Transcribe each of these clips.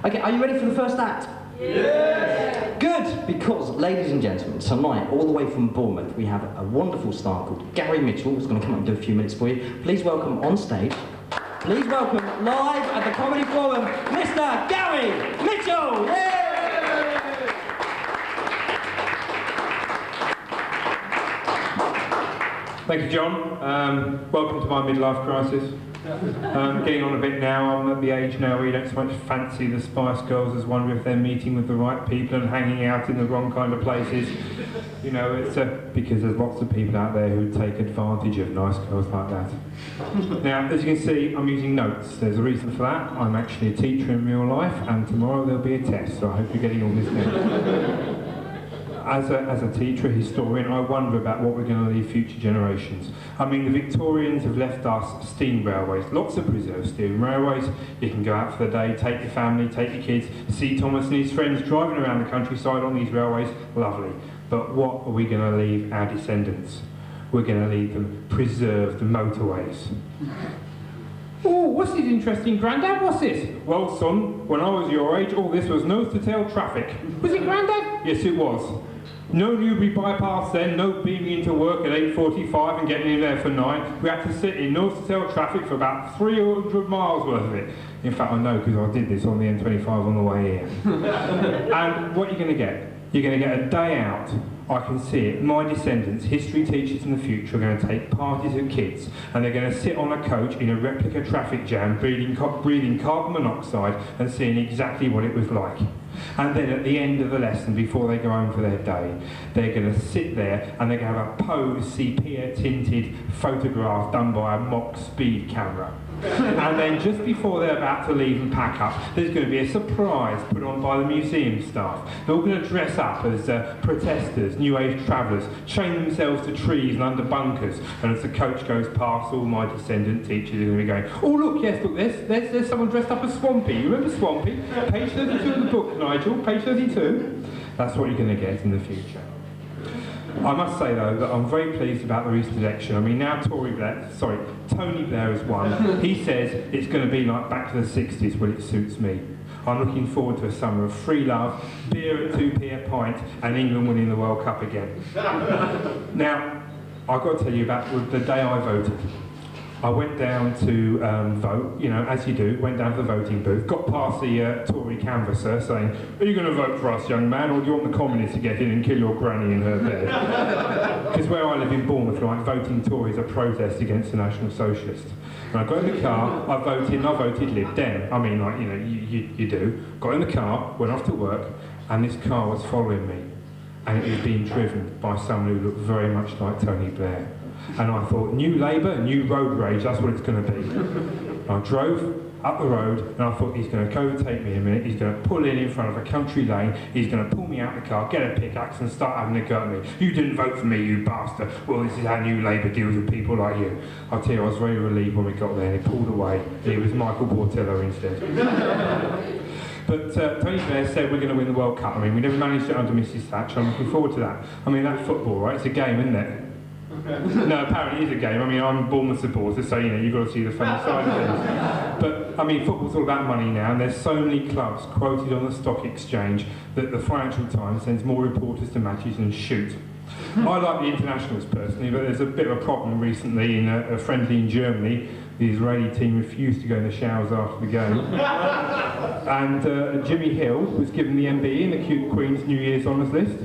Okay, are you ready for the first act? Yeah! Good, because, ladies and gentlemen, tonight, all the way from Bournemouth, we have a wonderful star called Gary Mitchell, who's going to come up and do a few minutes for you. Please welcome on stage, please welcome live at the Comedy Forum, Mr. Gary Mitchell! Yay! Thank you, John. Welcome to my midlife crisis. Getting on a bit now. I'm at the age now where you don't so much fancy the Spice Girls as wonder if they're meeting with the right people and hanging out in the wrong kind of places. You know, it's because there's lots of people out there who take advantage of nice girls like that. Now, as you can see, I'm using notes. There's a reason for that. I'm actually a teacher in real life, and tomorrow there'll be a test, so I hope you're getting all this down. As a teacher, a historian, I wonder about what we're going to leave future generations. I mean, the Victorians have left us steam railways, lots of preserved steam railways. You can go out for the day, take your family, take your kids, see Thomas and his friends driving around the countryside on these railways, lovely. But what are we going to leave our descendants? We're going to leave them preserved motorways. Oh, what's this interesting, Grandad? What's this? Well, son, when I was your age, all this was nose-to-tail traffic. Was it, Grandad? Yes, it was. No Newbury bypass then, no beaming into work at 8:45 and getting in there for 9. We had to sit in nose-to-tail traffic for about 300 miles worth of it. In fact, I know because I did this on the M25 on the way here. And what you're going to get? You're going to get a day out. I can see it. My descendants, history teachers in the future, are going to take parties of kids and they're going to sit on a coach in a replica traffic jam, breathing carbon monoxide and seeing exactly what it was like. And then at the end of the lesson, before they go home for their day, they're going to sit there and they're going to have a pose sepia-tinted photograph done by a mock speed camera. And then just before they're about to leave and pack up, there's going to be a surprise put on by the museum staff. They're all going to dress up as protesters, New Age travellers, chain themselves to trees and under bunkers, and as the coach goes past, all my descendant teachers are going to be going, oh look, yes, look, there's someone dressed up as Swampy. You remember Swampy? Page 32 of the book, Nigel, page 32. That's what you're going to get in the future. I must say though that I'm very pleased about the recent election. I mean, now Tony Blair has won. He says it's going to be like back to the 60s. Well, it suits me. I'm looking forward to a summer of free love, beer at 2p a pint, and England winning the World Cup again. Now, I've got to tell you about the day I voted. I went down to vote, you know, as you do, went down to the voting booth, got past the Tory canvasser saying, are you going to vote for us, young man, or do you want the communists to get in and kill your granny in her bed? Because where I live in Bournemouth, like, voting Tories are protest against the National Socialists. And I got in the car, I voted Lib Dem. I mean, like, you know, you do. Got in the car, went off to work, and this car was following me. And it was being driven by someone who looked very much like Tony Blair. And I thought, new Labour, new road rage, that's what it's going to be. I drove up the road and I thought, he's going to overtake me in a minute, he's going to pull in front of a country lane, he's going to pull me out the car, get a pickaxe and start having a go at me. You didn't vote for me, you bastard. Well, this is how new Labour deals with people like you. I'll tell you, I was very relieved when we got there and he pulled away. It was Michael Portillo instead. But Tony Blair said we're going to win the World Cup. I mean, we never managed it under Mrs Thatcher. I'm looking forward to that. I mean, that's football, right? It's a game, isn't it? No, apparently it is a game. I mean, I'm a Bournemouth supporter, so, you know, you've got to see the funny side of things. But, I mean, football's all about money now, and there's so many clubs quoted on the stock exchange that the Financial Times sends more reporters to matches than shoot. I like the internationals personally, but there's a bit of a problem recently in a friendly in Germany. The Israeli team refused to go in the showers after the game. And Jimmy Hill was given the MBE in the Queen's New Year's Honours list.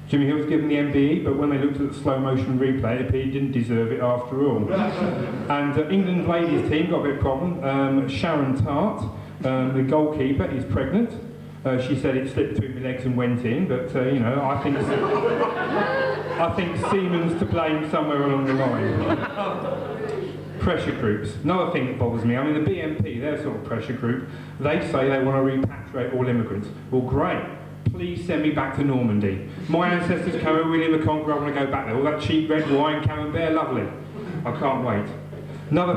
Jimmy Hill was given the MBE, but when they looked at the slow motion replay, it appeared he didn't deserve it after all. And England ladies team got a bit of problem. Sharon Tart, the goalkeeper, is pregnant. She said it slipped between my legs and went in, but you know, I think Siemens to blame somewhere along the line. Pressure groups. Another thing that bothers me, I mean the BNP, they're a sort of pressure group. They say they want to repatriate all immigrants. Well, great. Please send me back to Normandy. My ancestors came over, William the Conqueror, I want to go back there. All that cheap red wine, Camembert, lovely. I can't wait. Another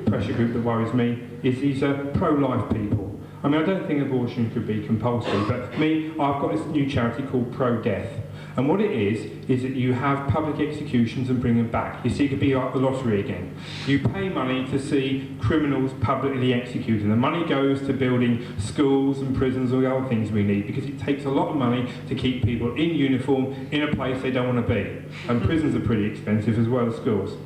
pressure group that worries me is these pro-life people. I mean, I don't think abortion should be compulsory, but I've got this new charity called Pro-Death. And what it is that you have public executions and bring them back. You see, it could be like the lottery again. You pay money to see criminals publicly executed. And the money goes to building schools and prisons, all the other things we need, because it takes a lot of money to keep people in uniform in a place they don't want to be. And prisons are pretty expensive as well as schools.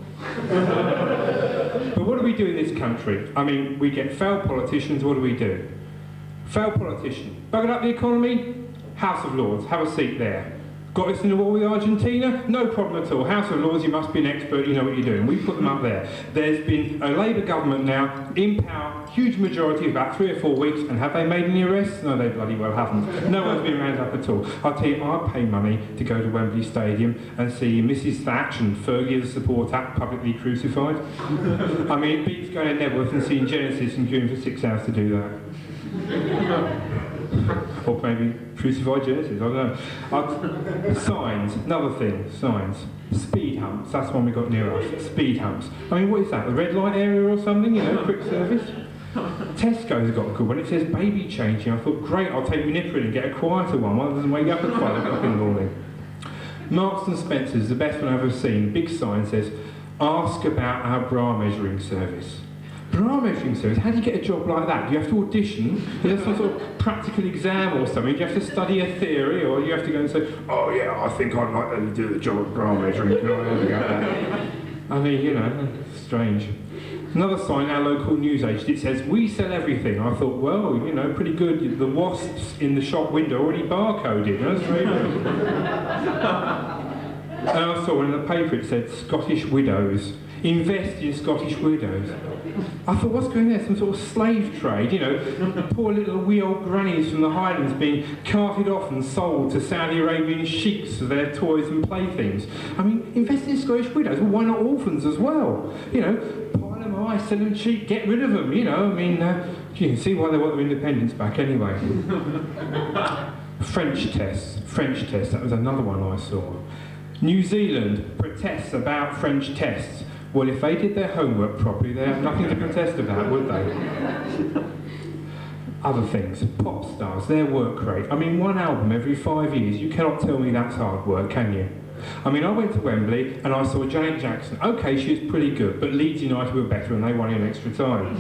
But what do we do in this country? I mean, we get failed politicians, what do? Failed politician. Buggered up the economy? House of Lords, have a seat there. Got us in a war with Argentina? No problem at all. House of Lords, you must be an expert, you know what you're doing. We put them up there. There's been a Labour government now, in power, huge majority, about 3 or 4 weeks, and have they made any arrests? No, they bloody well haven't. No one's been rounded up at all. I'll tell you, I pay money to go to Wembley Stadium and see Mrs Thatch and Fergie, the supporter, publicly crucified. I mean, it beats going to Nebworth and seeing Genesis and queuing for 6 hours to do that. Or maybe crucified Genesis, I don't know. Signs, another thing, signs. Speed humps, that's one we got near us. Speed humps. I mean, what is that, the red light area or something, you know, quick service? Tesco's got a good one, it says baby changing. I thought, great, I'll take Nipper in and get a quieter one. One doesn't wake up at 5 o'clock in the morning. Marks and Spencer's, the best one I've ever seen. Big sign says, ask about our bra measuring service. Bra measuring service, how do you get a job like that? Do you have to audition? Is there some sort of practical exam or something? Do you have to study a theory, or do you have to go and say, oh yeah, I think I'd like to do the job of bra measuring? I mean, you know, strange. Another sign, our local newsagent, it says, we sell everything. I thought, well, you know, pretty good. The wasps in the shop window already barcoded. That's very good. And I saw in the paper it said, Scottish widows. Invest in Scottish widows. I thought, what's going there? Some sort of slave trade, you know? Poor little wee old grannies from the Highlands being carted off and sold to Saudi Arabian sheiks for their toys and playthings. I mean, invest in Scottish widows. Well, why not orphans as well? You know, pile them high, sell them cheap, get rid of them, you know? I mean, you can see why they want their independence back anyway. French tests, that was another one I saw. New Zealand protests about French tests. Well, if they did their homework properly, they have nothing to protest about, would they? Other things, pop stars, their work rate. I mean, one album every 5 years, you cannot tell me that's hard work, can you? I mean, I went to Wembley and I saw Janet Jackson. OK, she was pretty good, but Leeds United were better and they won in extra time.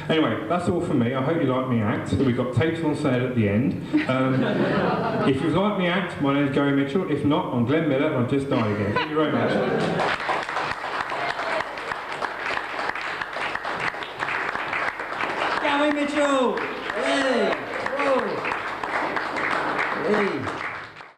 Anyway, that's all from me. I hope you like me act. We've got tapes on sale at the end. If you've liked me act, my name's Gary Mitchell. If not, I'm Glenn Miller and I've just died again. Thank you very much. Gary Mitchell! Yay!